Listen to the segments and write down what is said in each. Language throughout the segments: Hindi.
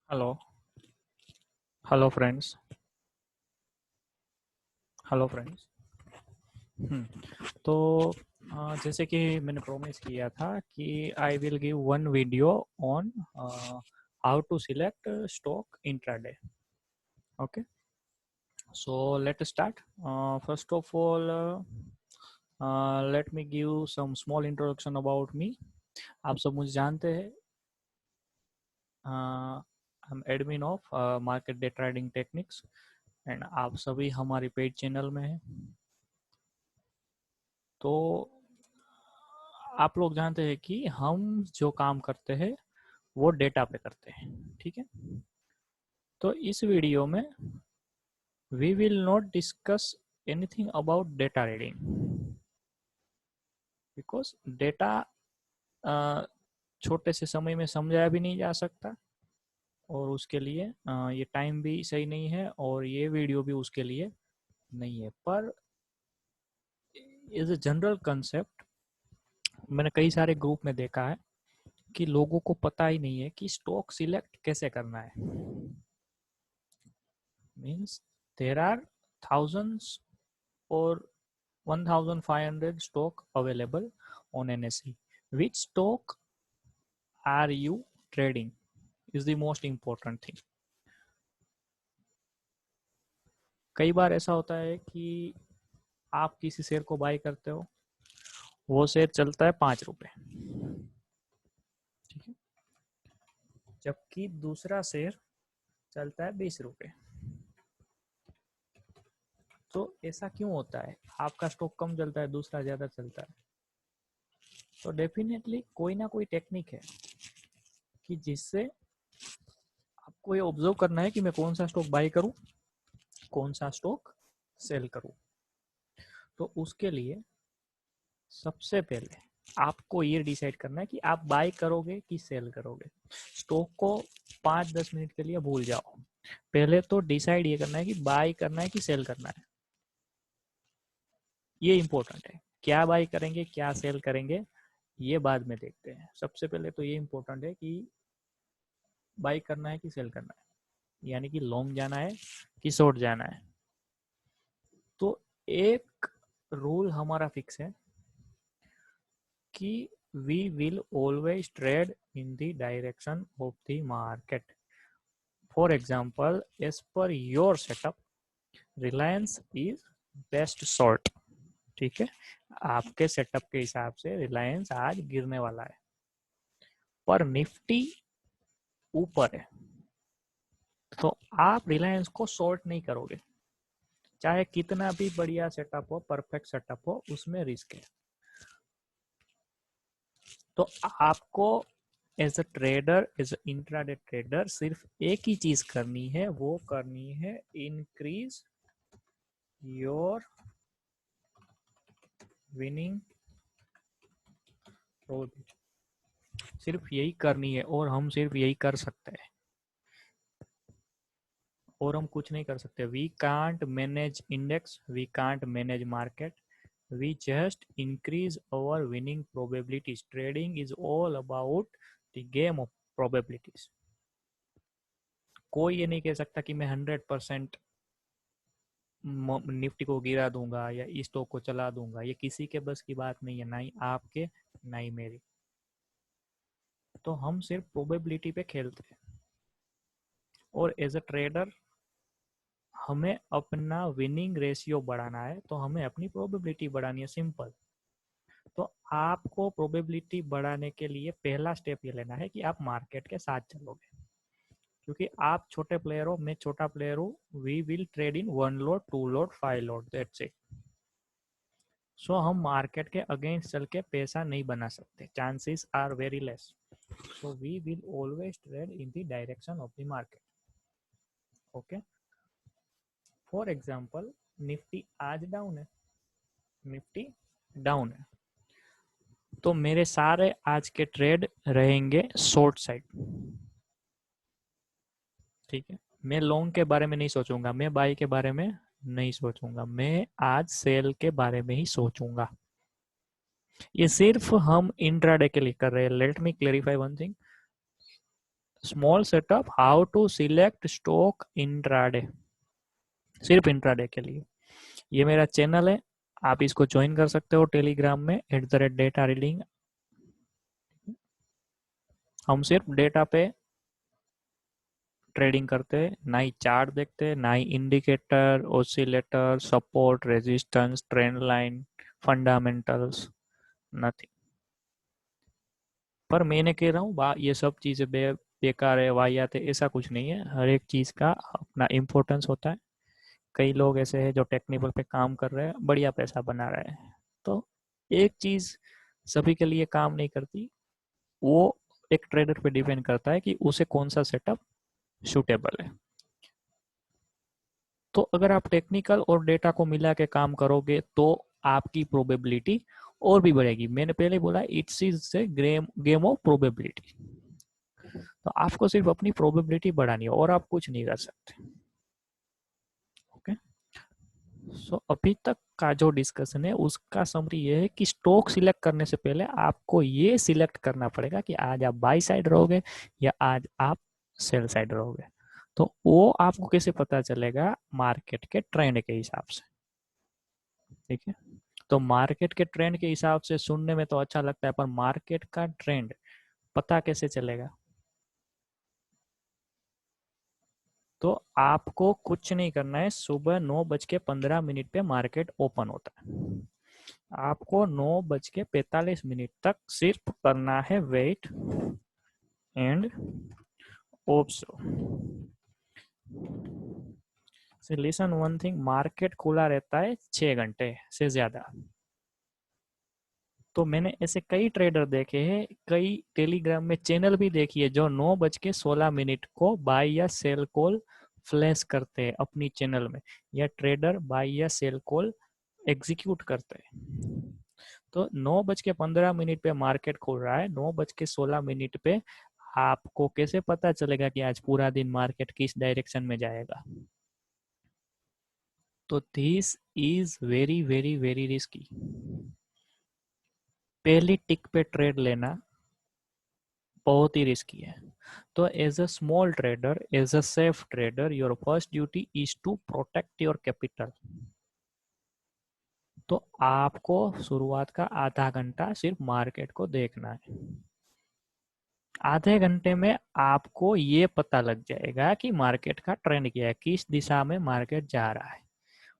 Hello hello friends. Hello friends. तो जैसे कि मैंने प्रॉमिस किया था कि I will give one video on how to select stock intraday. Okay, so let start. First of all, let me give some small introduction about me. आप सब मुझे जानते हैं। I am admin of market day trading techniques and आप सभी हमारी पेड चैनल में हैं। तो आप लोग जानते हैं कि हम जो काम करते हैं वो डेटा पे करते हैं, ठीक है। तो इस वीडियो में we will not discuss anything about data reading, because data छोटे से समय में समझाया भी नहीं जा सकता और उसके लिए ये टाइम भी सही नहीं है और ये वीडियो भी उसके लिए नहीं है। पर एज ए जनरल कंसेप्ट मैंने कई सारे ग्रुप में देखा है कि लोगों को पता ही नहीं है कि स्टॉक सिलेक्ट कैसे करना है। Means there are thousands or 1500 stock available on NSE. Which stock are you trading is the most important thing. कई बार ऐसा होता है कि आप किसी शेयर को बाय करते हो, वो शेयर चलता है 5 रुपए, ठीक है, जबकि दूसरा शेयर चलता है 20 रुपए। तो ऐसा क्यों होता है? आपका स्टॉक कम चलता है, दूसरा ज्यादा चलता है। तो डेफिनेटली कोई ना कोई टेक्निक है कि जिससे आपको ये ऑब्जर्व करना है कि मैं कौन सा स्टॉक बाय करूं, कौन सा स्टॉक सेल करूं। तो उसके लिए सबसे पहले आपको ये डिसाइड करना है कि आप बाय करोगे कि सेल करोगे। स्टॉक को 5-10 मिनट के लिए भूल जाओ, पहले तो डिसाइड ये करना है कि बाय करना है कि सेल करना है। ये इंपॉर्टेंट है। क्या बाय करेंगे क्या सेल करेंगे ये बाद में देखते हैं। सबसे पहले तो ये इंपॉर्टेंट है कि बाय करना है कि सेल करना है, यानी कि लॉन्ग जाना है कि शॉर्ट जाना है। तो एक रूल हमारा फिक्स है कि we will always trade in the direction of the market. For example, as per your setup, Reliance is best short, ठीक है। आपके सेटअप के हिसाब से रिलायंस आज गिरने वाला है, पर निफ्टी ऊपर है, तो आप रिलायंस को शॉर्ट नहीं करोगे, चाहे कितना भी बढ़िया सेटअप हो, परफेक्ट सेटअप हो, उसमें रिस्क है। तो आपको as a trader, as a intraday trader, सिर्फ एक ही चीज करनी है, वो करनी है इंक्रीज योर विनिंग प्रोबेबिलिटी। सिर्फ यही करनी है और हम सिर्फ यही कर सकते हैं और हम कुछ नहीं कर सकते। We can't manage index, we can't manage market, we just increase our winning probabilities. Trading is all about the game of probabilities. कोई ये नहीं कह सकता कि मैं 100% निफ्टी को गिरा दूंगा या इस स्टॉक को चला दूंगा। ये किसी के बस की बात नहीं है, ना ही आपके ना ही मेरी। तो हम सिर्फ प्रोबेबिलिटी पे खेलते हैं और एज अ ट्रेडर हमें अपना विनिंग रेशियो बढ़ाना है, तो हमें अपनी प्रोबेबिलिटी बढ़ानी है, सिंपल। तो आपको प्रोबेबिलिटी बढ़ाने के लिए पहला स्टेप ये लेना है कि आप मार्केट के साथ चलोगे, क्योंकि आप छोटे प्लेयर हो, मैं छोटा प्लेयर हूँ। We will trade in 1 lot, 2 lot, 5 lot, that's it. So हम मार्केट के अगेंस्ट चल के पैसा नहीं बना सकते, chances are very less. So we will always trade in the direction of the market. Okay, for example Nifty आज डाउन है, निफ्टी डाउन है, तो मेरे सारे आज के ट्रेड रहेंगे शॉर्ट साइड, ठीक है। मैं लॉन्ग के बारे में नहीं सोचूंगा, मैं बाई के बारे में नहीं सोचूंगा, मैं आज सेल के बारे में ही सोचूंगा। ये सिर्फ हम इंट्राडे के लिए कर रहे हैं। Let me clarify one thing, small setup, how to select stock intraday, सिर्फ इंट्राडे के लिए। ये मेरा चैनल है, आप इसको ज्वाइन कर सकते हो टेलीग्राम में @data reading। हम सिर्फ डेटा पे ट्रेडिंग करते हैं, ना ही चार्ट देखते, ना ही indicator, oscillator, support, resistance, trend line, fundamentals, nothing. पर मैंने कह रहा हूँ ये सब चीजें बेकार है, वाहियात है, ऐसा कुछ नहीं है। हर एक चीज का अपना इम्पोर्टेंस होता है। कई लोग ऐसे हैं जो टेक्निकल पे काम कर रहे हैं, बढ़िया पैसा बना रहे हैं। तो एक चीज सभी के लिए काम नहीं करती, वो एक ट्रेडर पे डिपेंड करता है कि उसे कौन सा सेटअप सूटेबल है। तो अगर आप टेक्निकल और डेटा को मिला के काम करोगे तो आपकी प्रोबेबिलिटी और भी बढ़ेगी। मैंने पहले बोला it's is a game of probability. तो आपको सिर्फ अपनी प्रोबेबिलिटी बढ़ानी है और आप कुछ नहीं कर सकते। ओके, सो अभी तक का जो डिस्कशन है उसका समरी ये है कि स्टॉक सिलेक्ट करने से पहले आपको ये सिलेक्ट करना पड़ेगा कि आज आप बाई साइड रहोगे या आज आप सेल साइड रहोगे। तो वो आपको कैसे पता चलेगा? मार्केट के ट्रेंड के हिसाब से। ठीक है, तो मार्केट के ट्रेंड के हिसाब से सुनने में तो अच्छा लगता है, पर मार्केट का ट्रेंड पता कैसे चलेगा? तो आपको कुछ नहीं करना है, सुबह 9:15 पे मार्केट ओपन होता है, आपको 9:45 तक सिर्फ करना है wait and observe. Listen one thing, market खुला रहता है 6 घंटे से ज्यादा। तो मैंने ऐसे कई ट्रेडर देखे हैं, कई टेलीग्राम में चैनल भी देखी है जो 9:16 को बाय या सेल कॉल फ्लैश करते हैं अपनी चैनल में, या ट्रेडर बाय या सेल कॉल एग्जीक्यूट करते हैं। तो 9:15 पे मार्केट खुल रहा है, 9:16 पे आपको कैसे पता चलेगा कि आज पूरा दिन मार्केट किस डायरेक्शन में जाएगा? तो this is very very very risky. पहली टिक पे ट्रेड लेना बहुत ही रिस्की है। तो as a small trader, as a safe trader, your first duty is to protect your capital. तो आपको शुरुआत का आधा घंटा सिर्फ मार्केट को देखना है। आधे घंटे में आपको ये पता लग जाएगा कि मार्केट का ट्रेंड क्या है, किस दिशा में मार्केट जा रहा है।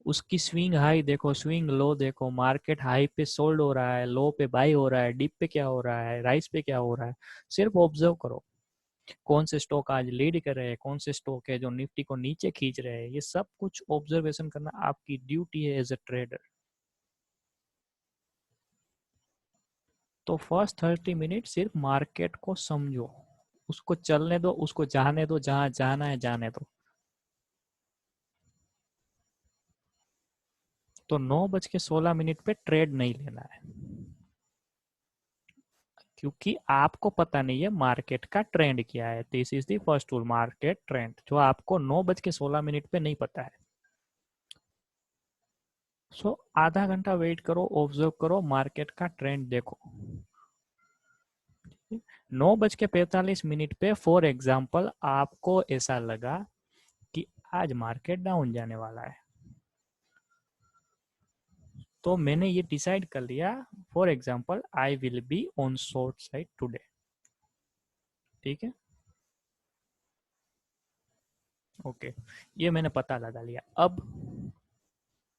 उसकी स्विंग हाई देखो, स्विंग लो देखो, मार्केट हाई पे सोल्ड हो रहा है, लो पे बाई हो रहा है, डिप पे क्या हो रहा है, राइस पे क्या हो रहा है। सिर्फ ऑब्जर्व करो, कौन से स्टॉक आज लीड कर रहे हैं, कौन से स्टॉक है जो निफ्टी को नीचे खींच रहे हैं। ये सब कुछ ऑब्जर्वेशन करना आपकी ड्यूटी है एज अ ट्रेडर। तो फर्स्ट 30 मिनट सिर्फ मार्केट को समझो, उसको चलने दो, उसको जाने दो, जहां जाना है जाने दो। तो 9:16 पे ट्रेड नहीं लेना है, क्योंकि आपको पता नहीं है मार्केट का ट्रेंड क्या है। This is the first rule, market trend, जो आपको 9:16 पे नहीं पता है। सो आधा घंटा वेट करो, ऑब्जर्व करो, मार्केट का ट्रेंड देखो। 9:45 पे फॉर एग्जाम्पल आपको ऐसा लगा कि आज मार्केट डाउन जाने वाला है, तो मैंने ये डिसाइड कर लिया, for example I will be on short side today. ठीक है, ओके, ये मैंने पता लगा लिया। अब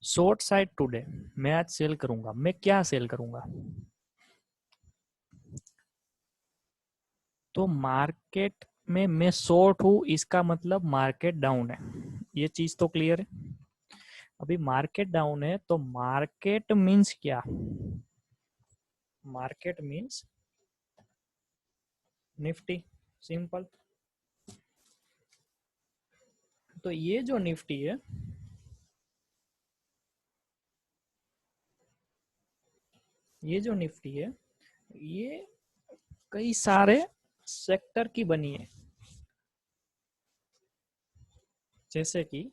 शॉर्ट साइड टुडे मैं आज सेल करूंगा, मैं क्या सेल करूंगा? तो मार्केट में मैं शॉर्ट हूं, इसका मतलब मार्केट डाउन है, ये चीज तो क्लियर है। अभी मार्केट डाउन है तो मार्केट मींस क्या? Market means Nifty, simple. तो ये जो निफ्टी है, ये जो निफ्टी है, ये कई सारे सेक्टर की बनी है। जैसे कि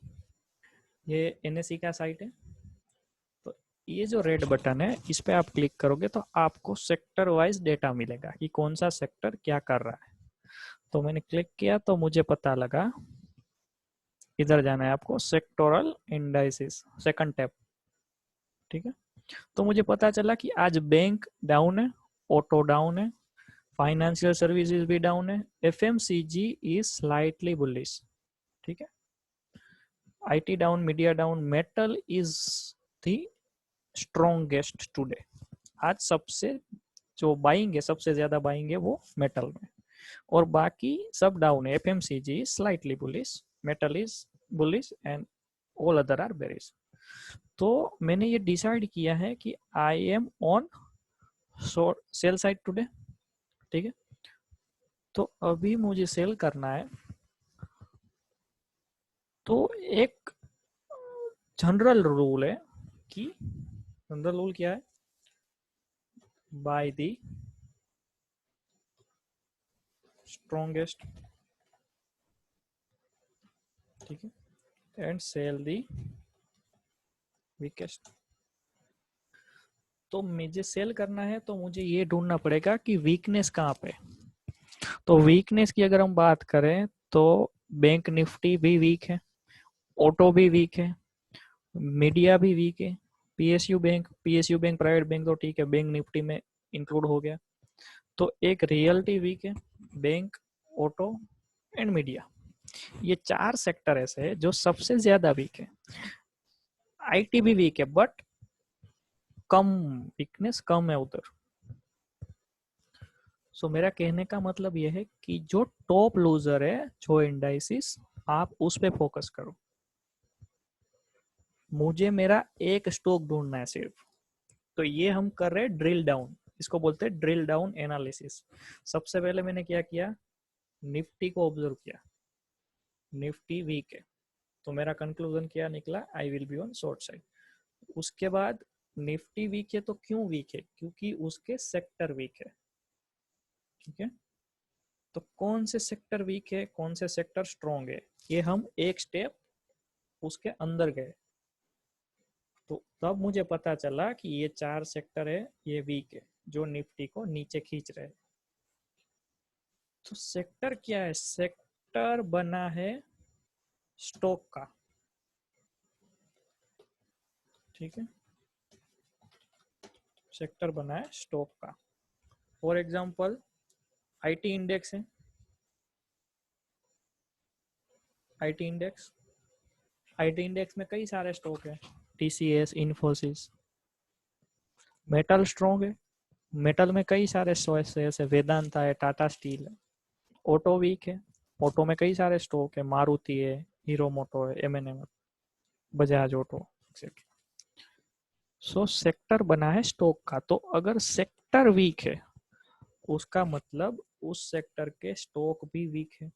ये एनएसई का साइट है, तो ये जो रेड बटन है इस पे आप क्लिक करोगे तो आपको सेक्टर वाइज डेटा मिलेगा कि कौन सा सेक्टर क्या कर रहा है। तो मैंने क्लिक किया तो मुझे पता लगा, इधर जाना है आपको, सेक्टोरल इंडाइसिस, सेकंड टैब। ठीक है, तो मुझे पता चला कि आज बैंक डाउन है, ऑटो डाउन है, फाइनेंशियल सर्विसेज भी डाउन है, एफएमसीजी इज स्लाइटली बुलिश। ठीक है, IT down, media down, metal is the strongest today. आज सबसे जो बाइंग है, सबसे ज्यादा बाइंग है वो मेटल में, और बाकी सब डाउन है। FMCG is slightly bullish, metal is bullish and all other are bearish. तो मैंने ये डिसाइड किया है कि I am on sell side today. ठीक है, तो अभी मुझे सेल करना है। तो एक जनरल रूल है कि, जनरल रूल क्या है, बाय द स्ट्रॉन्गेस्ट, ठीक है, एंड सेल द वीकेस्ट। तो मुझे सेल करना है तो मुझे ये ढूंढना पड़ेगा कि वीकनेस कहाँ पे। तो वीकनेस की अगर हम बात करें तो बैंक निफ्टी भी वीक है, ऑटो भी वीक है, मीडिया भी वीक है, पीएसयू बैंक प्राइवेट बैंक तो ठीक है, बैंक निफ्टी में इंक्लूड हो गया। तो एक रियलिटी वीक है, बैंक, ऑटो एंड मीडिया, ये चार सेक्टर ऐसे है जो सबसे ज्यादा वीक है। आईटी भी वीक है बट कम, वीकनेस कम है उधर। सो मेरा कहने का मतलब यह है कि जो टॉप लूजर है, जो इंडाइसिस, आप उस पे फोकस करो। मुझे मेरा एक स्टॉक ढूंढना है सिर्फ। तो ये हम कर रहे हैं ड्रिल डाउन, इसको बोलते हैं ड्रिल डाउन एनालिसिस। सबसे पहले मैंने क्या किया, निफ्टी को ऑब्जर्व किया, निफ्टी वीक है, तो मेरा कंक्लूजन क्या निकला, I will be on short side. उसके बाद निफ्टी वीक है तो क्यों वीक है, क्योंकि उसके सेक्टर वीक है। ठीक है, तो कौन से सेक्टर वीक है, कौन से सेक्टर स्ट्रॉन्ग है, ये हम एक स्टेप उसके अंदर गए। तो तब मुझे पता चला कि ये चार सेक्टर है, ये वीक है, जो निफ्टी को नीचे खींच रहे हैं। तो सेक्टर क्या है, सेक्टर बना है स्टॉक का। ठीक है, सेक्टर बना है स्टॉक का। फॉर एग्जांपल आईटी इंडेक्स है, आईटी इंडेक्स, आईटी इंडेक्स में कई सारे स्टॉक है, टीसीएस, इन्फोसिस। मेटल स्ट्रॉन्ग है, मेटल में कई सारे शेयर्स है, वेदांता है, टाटा स्टील है। ऑटो वीक है, ऑटो में कई सारे स्टॉक है, मारुति है, हीरो मोटो है, एमएनएम, बजाज ऑटो एक्सेट्रा। सो सेक्टर बना है स्टॉक का। तो अगर सेक्टर वीक है उसका मतलब उस सेक्टर के स्टॉक भी वीक है।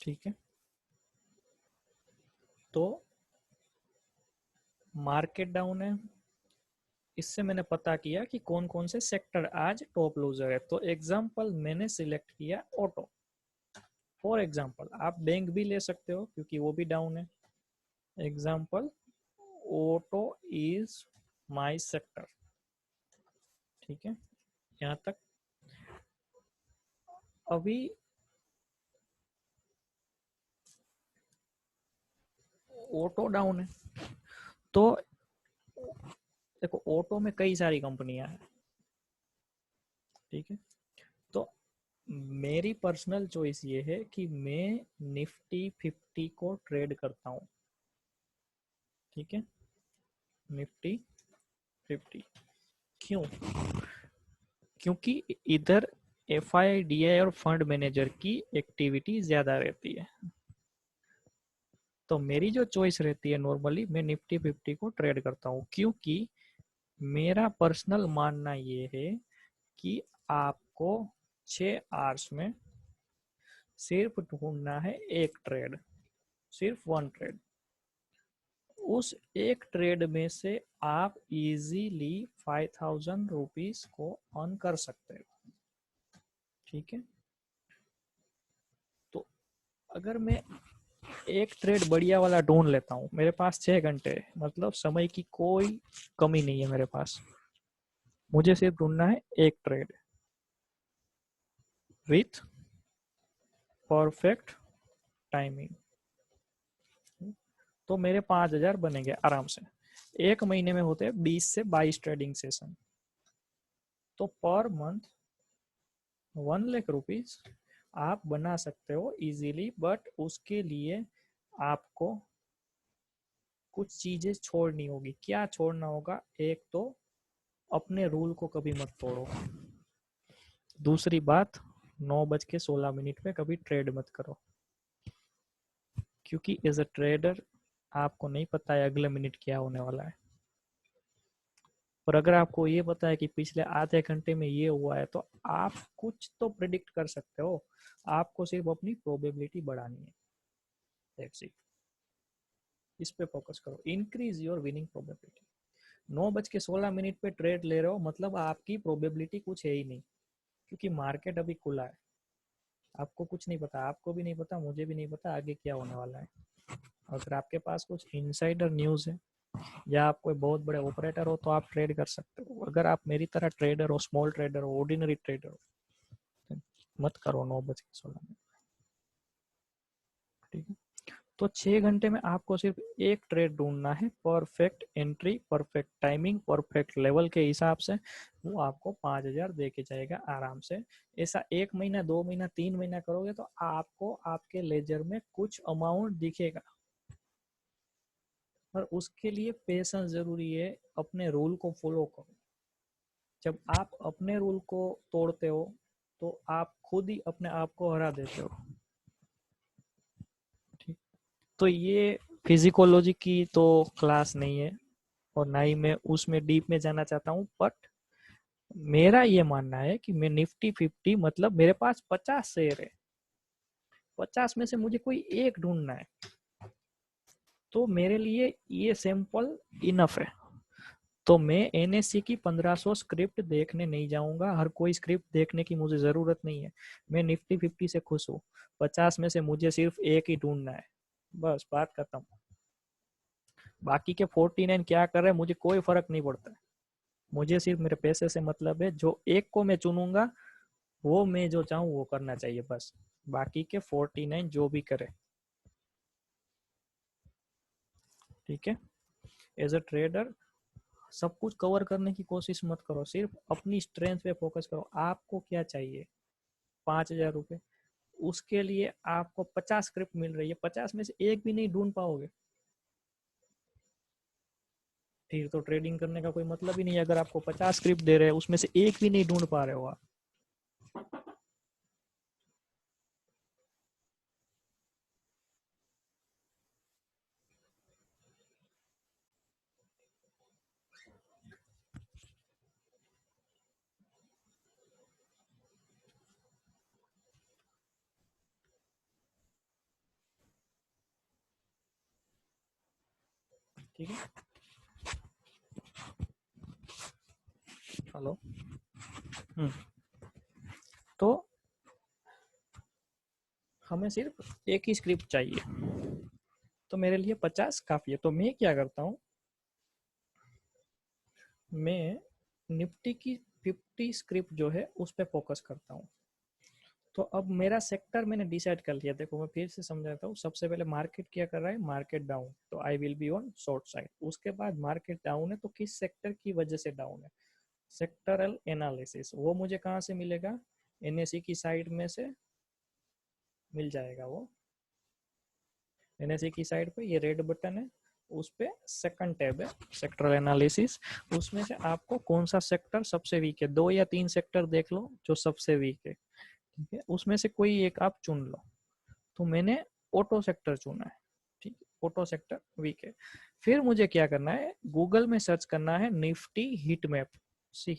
ठीक है, तो मार्केट डाउन है, इससे मैंने पता किया कि कौन कौन से सेक्टर आज टॉप लूजर है। तो एग्जांपल मैंने सिलेक्ट किया ऑटो। फॉर एग्जांपल आप बैंक भी ले सकते हो क्योंकि वो भी डाउन है। Example auto is my sector. ठीक है, यहाँ तक अभी ऑटो डाउन है। तो देखो ऑटो में कई सारी कंपनियां हैं। ठीक है, तो मेरी पर्सनल चॉइस ये है कि मैं निफ्टी 50 को ट्रेड करता हूँ। ठीक है, निफ्टी 50 क्यों, क्योंकि इधर एफआईडीआई और फंड मैनेजर की एक्टिविटी ज्यादा रहती है। तो मेरी जो चॉइस रहती है नॉर्मली, मैं निफ्टी 50 को ट्रेड करता हूँ, क्योंकि मेरा पर्सनल मानना ये है कि आपको 6 आवर्स में सिर्फ ढूंढना है एक ट्रेड, सिर्फ वन ट्रेड। उस एक ट्रेड में से आप इजीली 5000 रुपीज को अर्न कर सकते हो। ठीक है, तो अगर मैं एक ट्रेड बढ़िया वाला ढूंढ लेता हूँ, मेरे पास 6 घंटे, मतलब समय की कोई कमी नहीं है मेरे पास, मुझे सिर्फ ढूंढना है एक ट्रेड। With perfect timing. तो मेरे 5,000 बनेंगे आराम से। एक महीने में होते हैं 20 से 22 ट्रेडिंग सेशन। तो पर मंथ 1 लाख रुपीज आप बना सकते हो इजीली, बट उसके लिए आपको कुछ चीजें छोड़नी होगी। क्या छोड़ना होगा? एक तो अपने रूल को कभी मत तोड़ो। दूसरी बात, 9:16 पे कभी ट्रेड मत करो, क्योंकि एज अ ट्रेडर आपको नहीं पता है अगले मिनट क्या होने वाला है। और अगर आपको ये पता है कि पिछले आधे घंटे में ये हुआ है, तो आप कुछ तो प्रिडिक्ट कर सकते हो। आपको सिर्फ अपनी प्रोबेबिलिटी बढ़ानी है। That's it. इस पे फोकस करो, इंक्रीज योर विनिंग प्रोबेबिलिटी। 9:16 पे ट्रेड ले रहे हो मतलब आपकी प्रोबेबिलिटी कुछ है ही नहीं, क्योंकि मार्केट अभी खुला है। आपको कुछ नहीं पता, आपको भी नहीं पता, मुझे भी नहीं पता आगे क्या होने वाला है। अगर आपके पास कुछ इनसाइडर न्यूज़ है या आप कोई बहुत बड़े ऑपरेटर हो तो आप ट्रेड कर सकते हो। अगर आप मेरी तरह ट्रेडर हो, स्मॉल ट्रेडर हो, ऑर्डिनरी ट्रेडर हो, तो मत करो 9:16। ठीक है। तो 6 घंटे में आपको सिर्फ एक ट्रेड ढूंढना है, perfect entry, perfect timing, perfect level के हिसाब से। वो आपको 5,000 दे के जाएगा आराम से। ऐसा 1 महीना, 2 महीना, 3 महीना करोगे तो आपको आपके लेजर में कुछ अमाउंट दिखेगा। पर उसके लिए पेशेंस जरूरी है। अपने रूल को फॉलो करो। जब आप अपने रूल को तोड़ते हो तो आप खुद ही अपने आप को हरा देते हो। ठीक। तो ये फिजिकोलॉजी की तो क्लास नहीं है, और ना ही मैं उसमें डीप में जाना चाहता हूँ। बट मेरा ये मानना है कि मैं निफ्टी 50, मतलब मेरे पास 50 शेयर है, 50 में से मुझे कोई एक ढूंढना है, तो मेरे लिए ये सैंपल इनफ है। तो मैं एनएससी की 1500 स्क्रिप्ट देखने नहीं जाऊंगा। हर कोई स्क्रिप्ट देखने की मुझे जरूरत नहीं है। मैं निफ्टी 50 से खुश हूँ। 50 में से मुझे सिर्फ एक ही ढूंढना है, बस बात खत्म। बाकी के 49 क्या कर रहे हैं मुझे कोई फर्क नहीं पड़ता है। मुझे सिर्फ मेरे पैसे से मतलब है। जो एक को मैं चुनूंगा वो मैं जो चाहूँ वो करना चाहिए बस। बाकी के 49 जो भी करे। ठीक है। एज अ ट्रेडर सब कुछ कवर करने की कोशिश मत करो, सिर्फ अपनी स्ट्रेंथ पे फोकस करो। आपको क्या चाहिए? 5,000 रुपये। उसके लिए आपको 50 स्क्रिप्ट मिल रही है, 50 में से एक भी नहीं ढूंढ पाओगे, फिर तो ट्रेडिंग करने का कोई मतलब ही नहीं है। अगर आपको 50 स्क्रिप्ट दे रहे हैं उसमें से एक भी नहीं ढूंढ पा रहे हो आप। ठीक है। हेलो। हम्म। तो हमें सिर्फ एक ही स्क्रिप्ट चाहिए, तो मेरे लिए 50 काफी है। तो मैं क्या करता हूँ, मैं निफ्टी की 50 स्क्रिप्ट जो है उस पर फोकस करता हूँ। तो अब मेरा सेक्टर मैंने डिसाइड कर लिया। देखो मैं फिर से समझाता हूँ। सबसे पहले मार्केट क्या कर रहा है? मार्केट डाउन, तो I will be on short side. उसके बाद मार्केट डाउन है तो किस सेक्टर की वजह से डाउन है? सेक्टरल एनालिसिस वो मुझे कहाँ से मिलेगा? एनएसई की साइड में से मिल जाएगा वो। एनएसई की साइड पे ये रेड बटन है, उस पे सेकंड टैब है सेक्टरल एनालिसिस। उसमें से आपको कौन सा सेक्टर सबसे वीक है, 2 या 3 सेक्टर देख लो जो सबसे वीक है। ठीक है, उसमें से कोई एक आप चुन लो। तो मैंने ऑटो सेक्टर चुना है। ठीक है, ऑटो सेक्टर वीक है। फिर मुझे क्या करना है? गूगल में सर्च करना है निफ्टी हीट मैप। सी,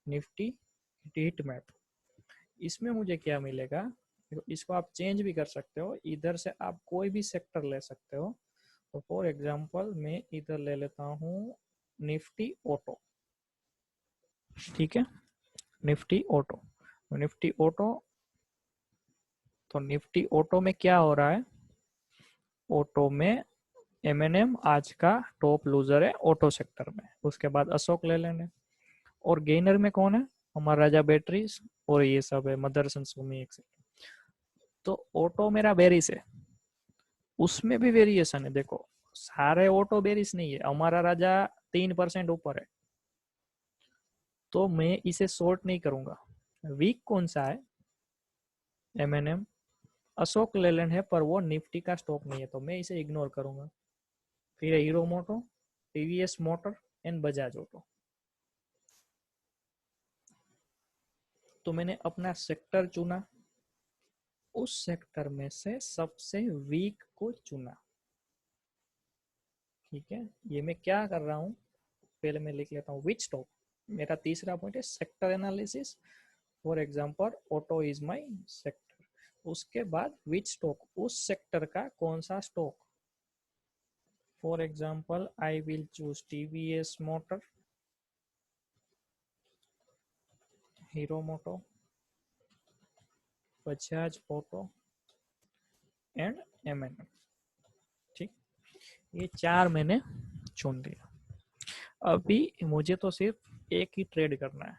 निफ्टी हीट मैप। इसमें मुझे क्या मिलेगा? इसको आप चेंज भी कर सकते हो, इधर से आप कोई भी सेक्टर ले सकते हो। तो फॉर एग्जांपल मैं इधर ले लेता हूँ निफ्टी ऑटो। ठीक है, निफ्टी ऑटो। निफ्टी ऑटो, तो निफ्टी ऑटो में क्या हो रहा है? ऑटो में एमएनएम आज का टॉप लूजर है ऑटो सेक्टर में। उसके बाद अशोक लेलैंड है। और गेनर में कौन है? हमारा राजा बैटरीज और ये सब है मदरसन सुमी एक्सेट्रा। तो ऑटो मेरा बेरिस है, उसमें भी वेरिएशन है। देखो सारे ऑटो बेरिस नहीं है, हमारा राजा 3% ऊपर है, तो मैं इसे शॉर्ट नहीं करूंगा। वीक कौन सा है? एमएनएम, अशोक लेलैंड है, पर वो निफ्टी का स्टॉक नहीं है, तो मैं इसे इग्नोर करूंगा। फिर Hero Moto, TVS Motor and Bajaj Auto. तो मैंने अपना सेक्टर चुना, उस सेक्टर में से सबसे वीक को चुना। ठीक है, ये मैं क्या कर रहा हूँ, पहले मैं लिख लेता हूँ विच स्टॉक। मेरा तीसरा पॉइंट है sector analysis. For example auto is my sector. उसके बाद विच स्टॉक, उस सेक्टर का कौन सा stock. For example I will choose TVS Motor, Hero Moto, Bajaj Auto and एमएनएम। ठीक, ये चार मैंने चुन लिया। अभी मुझे तो सिर्फ एक ही ट्रेड करना है।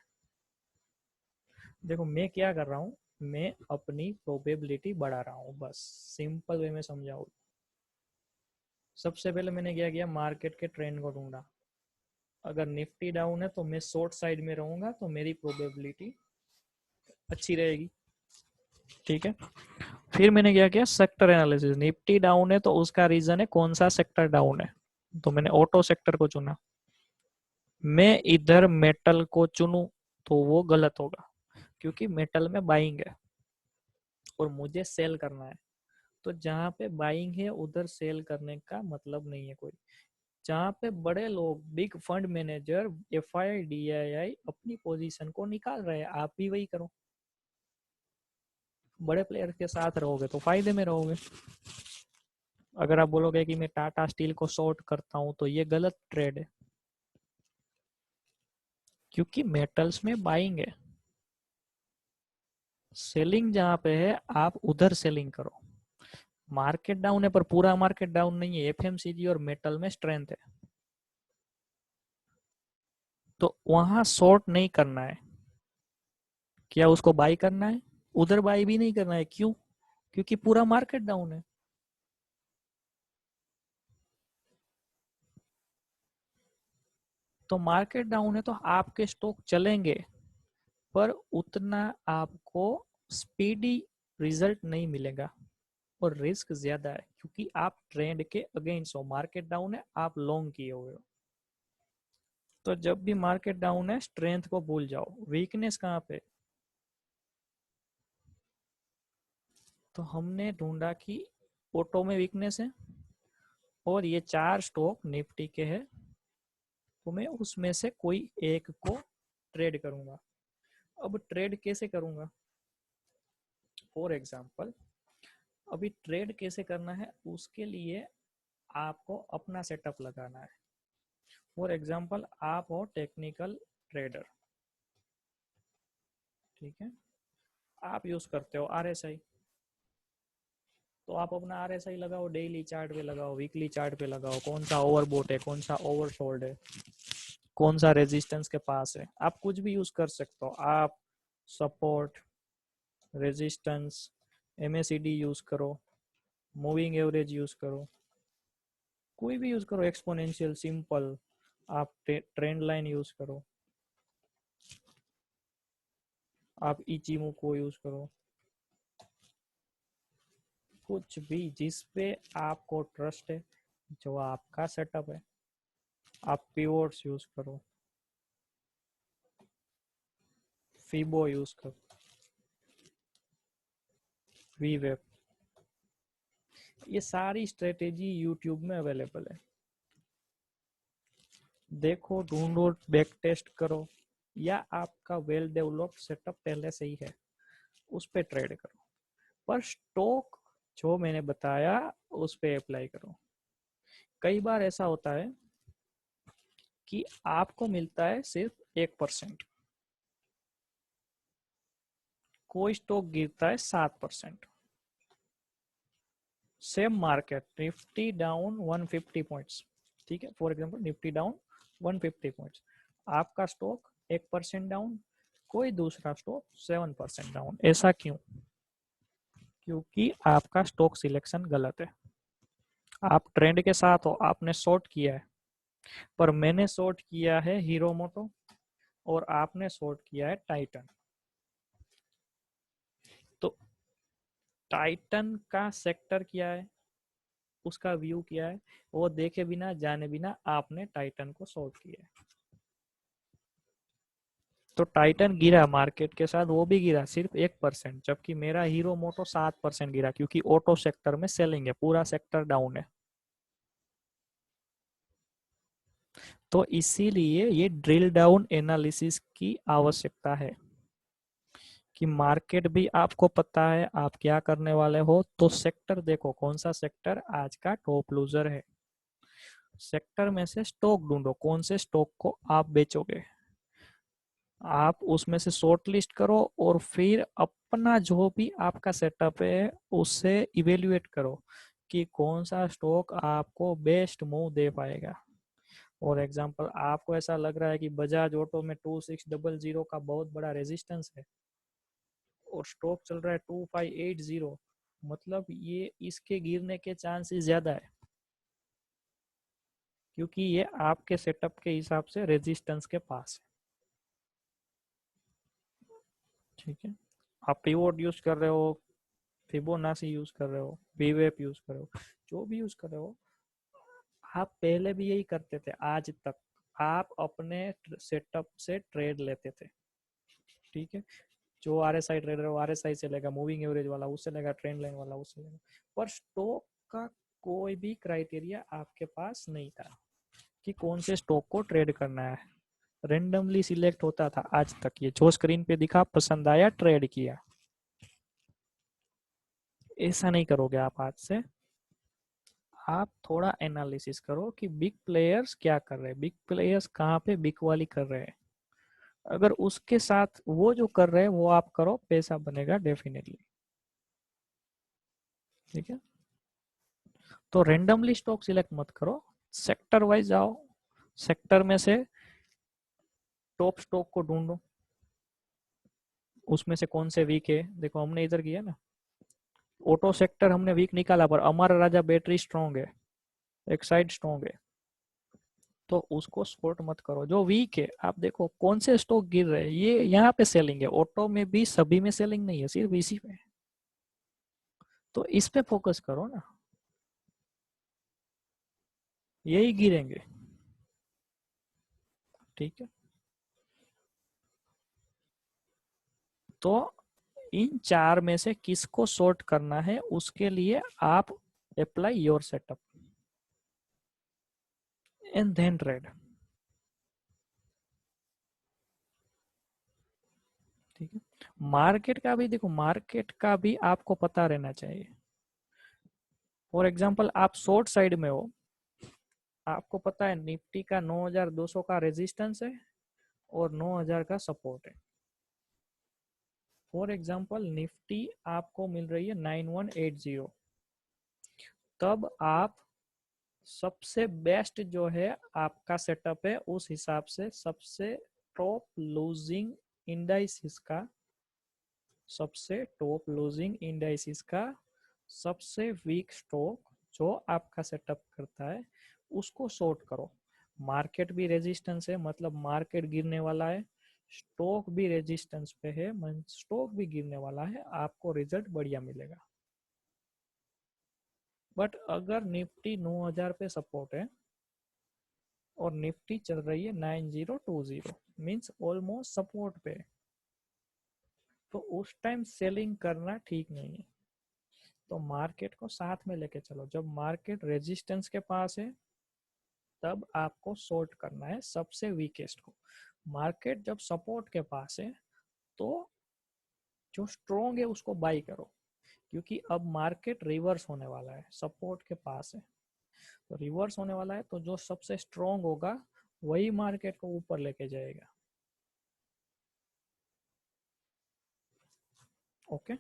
देखो मैं क्या कर रहा हूँ, मैं अपनी प्रोबेबिलिटी बढ़ा रहा हूँ, बस सिंपल वे में समझाऊँ। सबसे पहले मैंने क्या किया, मार्केट के ट्रेंड को ढूंढा। अगर निफ्टी डाउन है तो मैं शॉर्ट साइड में रहूंगा, तो मेरी प्रोबेबिलिटी अच्छी रहेगी। ठीक है, फिर मैंने क्या किया, सेक्टर एनालिसिस। निफ्टी डाउन है तो उसका रीजन है कौन सा सेक्टर डाउन है, तो मैंने ऑटो सेक्टर को चुना। मैं इधर मेटल को चुनूं तो वो गलत होगा, क्योंकि मेटल में बाइंग है और मुझे सेल करना है। तो जहाँ पे बाइंग है उधर सेल करने का मतलब नहीं है कोई। जहाँ पे बड़े लोग, big fund manager, FI, DII अपनी पोजीशन को निकाल रहे हैं, आप भी वही करो। बड़े प्लेयर के साथ रहोगे तो फायदे में रहोगे। अगर आप बोलोगे कि मैं टाटा स्टील को शॉर्ट करता हूं, तो ये गलत ट्रेड है, क्योंकि मेटल्स में बाइंग है। सेलिंग जहां पे है आप उधर सेलिंग करो। मार्केट डाउन है पर पूरा मार्केट डाउन नहीं है, एफएमसीजी और मेटल में स्ट्रेंथ है, तो वहां शॉर्ट नहीं करना है। क्या उसको बाई करना है? उधर बाई भी नहीं करना है। क्यों? क्योंकि पूरा मार्केट डाउन है। तो मार्केट डाउन है तो आपके स्टॉक चलेंगे, पर उतना आपको स्पीडी रिजल्ट नहीं मिलेगा और रिस्क ज्यादा है, क्योंकि आप ट्रेंड के अगेंस्ट हो। मार्केट डाउन है, आप लॉन्ग किए हुए हो। तो जब भी मार्केट डाउन है स्ट्रेंथ को भूल जाओ। वीकनेस कहाँ पे? तो हमने ढूंढा कि ऑटो में वीकनेस है और ये चार स्टॉक निफ्टी के हैं, तो मैं उसमें से कोई एक को ट्रेड करूंगा। अब ट्रेड कैसे करूंगा? फॉर एग्जांपल अभी ट्रेड कैसे करना है, उसके लिए आपको अपना सेटअप लगाना है। फॉर एग्जांपल आप हो टेक्निकल ट्रेडर, ठीक है, आप यूज करते हो आरएसआई, तो आप अपना आरएसआई लगाओ, डेली चार्ट पे लगाओ, वीकली चार्ट पे लगाओ, कौन सा ओवरबोट है, कौन सा ओवरसोल्ड है, कौन सा रेजिस्टेंस के पास है। आप कुछ भी यूज कर सकते हो। आप सपोर्ट, रेजिस्टेंस, एमएसीडी यूज करो, मूविंग एवरेज यूज करो, कोई भी यूज करो, एक्सपोनेंशियल, सिंपल। आप ट्रेंड लाइन यूज करो, आप इचिमू को यूज करो, कुछ भी जिस पे आपको ट्रस्ट है, जो आपका सेटअप है। आप पिवोट्स यूज करो, फीबो यूज करो, वी वेब, ये सारी स्ट्रेटेजी यूट्यूब में अवेलेबल है। देखो, ढूंढो, बैक टेस्ट करो, या आपका वेल डेवलप्ड सेटअप पहले से ही है, उस पे ट्रेड करो। पर स्टॉक जो मैंने बताया उस पे अप्लाई करो। कई बार ऐसा होता है कि आपको मिलता है सिर्फ 1%, कोई स्टॉक गिरता है 7%। Same market, Nifty down 150 points, ठीक है, for example Nifty down 150 points, आपका स्टॉक 1% डाउन, कोई दूसरा स्टॉक 7% डाउन। ऐसा क्यों? क्योंकि आपका स्टॉक सिलेक्शन गलत है। आप ट्रेंड के साथ हो, आपने शॉर्ट किया है, पर मैंने शॉर्ट किया है हीरो मोटो और आपने शॉर्ट किया है टाइटन। तो टाइटन का सेक्टर क्या है, उसका व्यू क्या है, वो देखे बिना जाने बिना आपने टाइटन को शॉर्ट किया है। तो टाइटन गिरा मार्केट के साथ, वो भी गिरा सिर्फ 1%, जबकि मेरा हीरो मोटो 7% गिरा, क्योंकि ऑटो सेक्टर में सेलिंग है, पूरा सेक्टर डाउन है। तो इसीलिए ये ड्रिल डाउन एनालिसिस की आवश्यकता है कि मार्केट भी आपको पता है आप क्या करने वाले हो, तो सेक्टर देखो कौन सा सेक्टर आज का टॉप लूजर है। सेक्टर में से स्टॉक ढूंढो, कौन से स्टॉक को आप बेचोगे, आप उसमें से शॉर्ट लिस्ट करो और फिर अपना जो भी आपका सेटअप है उससे इवेल्युएट करो कि कौन सा स्टॉक आपको बेस्ट मूव दे पाएगा। और एग्जांपल, आपको ऐसा लग रहा है कि बजाज ऑटो में 2600 का बहुत बड़ा रेजिस्टेंस है और स्टॉक चल रहा है 2580, मतलब ये इसके गिरने के चांसेस ज्यादा है, क्योंकि ये आपके सेटअप के हिसाब से रेजिस्टेंस के पास है। ठीक है, आप पिवोट यूज कर रहे हो, फिबोनाची यूज कर रहे हो, वीवेप यूज कर रहे हो, जो भी यूज कर रहे हो, आप पहले भी यही करते थे आज तक। आप अपने सेटअप से ट्रेड लेते थे, ठीक है, जो आरएसआई ट्रेडर है वो आरएसआई से लेगा, मूविंग एवरेज वाला उससे लेगा, ट्रेंड लाइन वाला उससे लेगा, पर स्टॉक का कोई भी क्राइटेरिया आपके पास नहीं था कि कौन से स्टॉक को ट्रेड करना है। रेंडमली सिलेक्ट होता था आज तक, ये जो स्क्रीन पे दिखा पसंद आया ट्रेड किया। ऐसा नहीं करोगे आप आज से। आप थोड़ा एनालिसिस करो कि बिग प्लेयर्स क्या कर रहे हैं, बिग प्लेयर्स कहाँ पे बिग वाली कर रहे हैं, अगर उसके साथ वो जो कर रहे हैं वो आप करो, पैसा बनेगा डेफिनेटली। ठीक है, तो रेंडमली स्टॉक सिलेक्ट मत करो, सेक्टर वाइज जाओ, सेक्टर में से टॉप स्टॉक को ढूंढो, उसमें से कौन से वीक है। देखो हमने इधर किया ना, ऑटो सेक्टर हमने वीक निकाला, पर अमर राजा बैटरी स्ट्रॉन्ग है, एक्साइड स्ट्रॉन्ग है, तो उसको शॉर्ट मत करो। जो वीक है आप देखो कौन से स्टॉक गिर रहे हैं, ये यहाँ पे सेलिंग है, ऑटो में भी सभी में सेलिंग नहीं है, सिर्फ इसी में, तो इस पे फोकस करो ना, यही गिरेंगे। ठीक है, तो इन चार में से किसको शॉर्ट करना है, उसके लिए आप apply your setup and then trade. ठीक है, मार्केट का भी देखो, मार्केट का भी आपको पता रहना चाहिए। फॉर एग्जांपल आप शॉर्ट साइड में हो, आपको पता है निफ्टी का 9200 का रेजिस्टेंस है और 9000 का सपोर्ट है। फॉर एग्जांपल निफ्टी आपको मिल रही है 9180, तब आप सबसे बेस्ट जो है आपका सेटअप है, उस हिसाब से सबसे टॉप लूजिंग इंडाइसिस का, सबसे टॉप लूजिंग इंडाइसिस का सबसे वीक स्टॉक जो आपका सेटअप करता है उसको शॉर्ट करो। मार्केट भी रेजिस्टेंस है, मतलब मार्केट गिरने वाला है, स्टॉक भी रेजिस्टेंस पे है, स्टॉक भी गिरने वाला है, आपको रिजल्ट बढ़िया मिलेगा। बट अगर निफ्टी 9000 पे सपोर्ट है और निफ्टी चल रही है 9020, मींस ऑलमोस्ट सपोर्ट पे, तो उस टाइम सेलिंग करना ठीक नहीं है। तो मार्केट को साथ में लेके चलो, जब मार्केट रेजिस्टेंस के पास है तब आपको शॉर्ट करना है सबसे वीकेस्ट को। मार्केट जब सपोर्ट के पास है तो जो स्ट्रोंग है उसको बाई करो, क्योंकि अब मार्केट रिवर्स होने वाला है, सपोर्ट के पास है तो रिवर्स होने वाला है, तो जो सबसे स्ट्रोंग होगा वही मार्केट को ऊपर लेके जाएगा। ओके,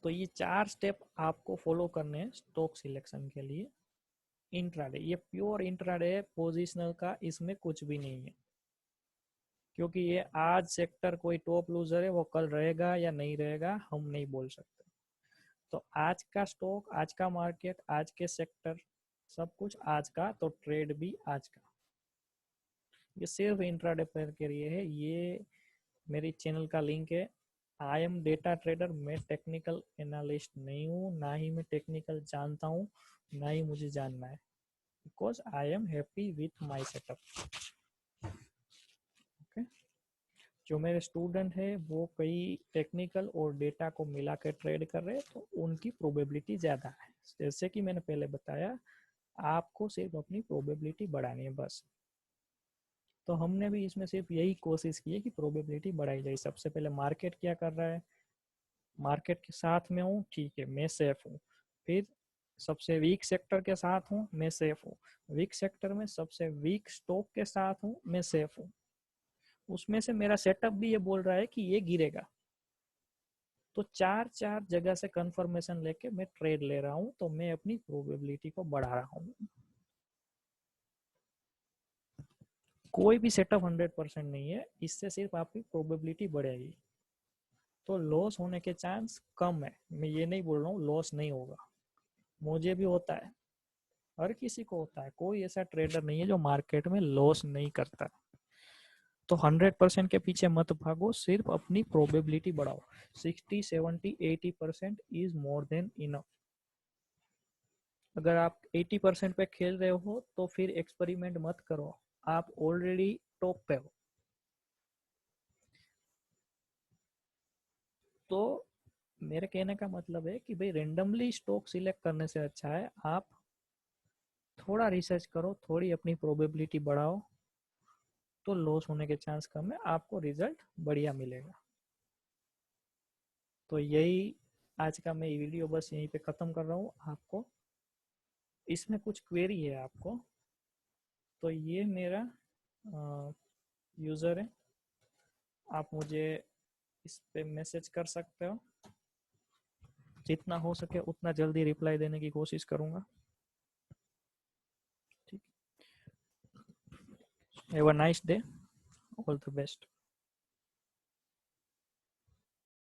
तो ये 4 स्टेप आपको फॉलो करने हैं स्टॉक सिलेक्शन के लिए। इंट्राडे, ये प्योर इंट्राडे है, पोजिशनल का इसमें कुछ भी नहीं है। क्योंकि ये आज सेक्टर कोई टॉप लूजर है, वो कल रहेगा या नहीं रहेगा हम नहीं बोल सकते। तो आज का स्टॉक, आज का मार्केट, आज के सेक्टर, सब कुछ आज का, तो ट्रेड भी आज का। ये सिर्फ इंट्राडे पेयर के लिए है। ये मेरी चैनल का लिंक है। आई एम डेटा ट्रेडर, मैं टेक्निकल एनालिस्ट नहीं हूँ, ना ही मैं टेक्निकल जानता हूँ, ना ही मुझे जानना है, because I am happy with my setup. Okay, जो मेरे स्टूडेंट है वो कई टेक्निकल और डेटा को मिला के ट्रेड कर रहे हैं, तो उनकी प्रोबेबिलिटी ज़्यादा है। जैसे कि मैंने पहले बताया, आपको सिर्फ अपनी प्रोबेबिलिटी बढ़ानी है बस। तो हमने भी इसमें सिर्फ यही कोशिश की है कि प्रोबेबिलिटी बढ़ाई जाए। सबसे पहले मार्केट क्या कर रहा है, मार्केट के साथ में हूँ, ठीक है, मैं सेफ हूँ। फिर सबसे वीक सेक्टर के साथ हूँ, मैं सेफ हूँ। वीक सेक्टर में सबसे वीक स्टॉक के साथ हूँ, मैं सेफ हूँ। उसमें से मेरा सेटअप भी ये बोल रहा है कि ये गिरेगा, तो चार चार जगह से कंफर्मेशन लेके मैं ट्रेड ले रहा हूँ, तो मैं अपनी प्रोबेबिलिटी को बढ़ा रहा हूँ। कोई भी सेटअप 100% नहीं है, इससे सिर्फ आपकी प्रोबेबिलिटी बढ़ेगी। तो लॉस होने के चांस कम है। मैं ये नहीं बोल रहा हूँ लॉस नहीं होगा, मुझे भी होता है, हर किसी को होता है। कोई ऐसा ट्रेडर नहीं है जो मार्केट में लॉस नहीं करता। तो 100% के पीछे मत भागो, सिर्फ अपनी प्रोबेबिलिटी बढ़ाओ। 60, 70, 80% इज मोर देन इनफ। अगर आप 80% पे खेल रहे हो तो फिर एक्सपेरिमेंट मत करो, आप ऑलरेडी टॉप पे हो। तो मेरे कहने का मतलब है कि भाई रेंडमली स्टॉक सिलेक्ट करने से अच्छा है आप थोड़ा रिसर्च करो, थोड़ी अपनी प्रोबेबिलिटी बढ़ाओ, तो लॉस होने के चांस कम है, आपको रिजल्ट बढ़िया मिलेगा। तो यही आज का मैं वीडियो बस यहीं पे ख़त्म कर रहा हूँ। आपको इसमें कुछ क्वेरी है आपको, तो ये मेरा यूज़र है, आप मुझे इस पे मैसेज कर सकते हो। जितना हो सके उतना जल्दी रिप्लाई देने की कोशिश करूँगा। ठीक, have a nice day, all the best.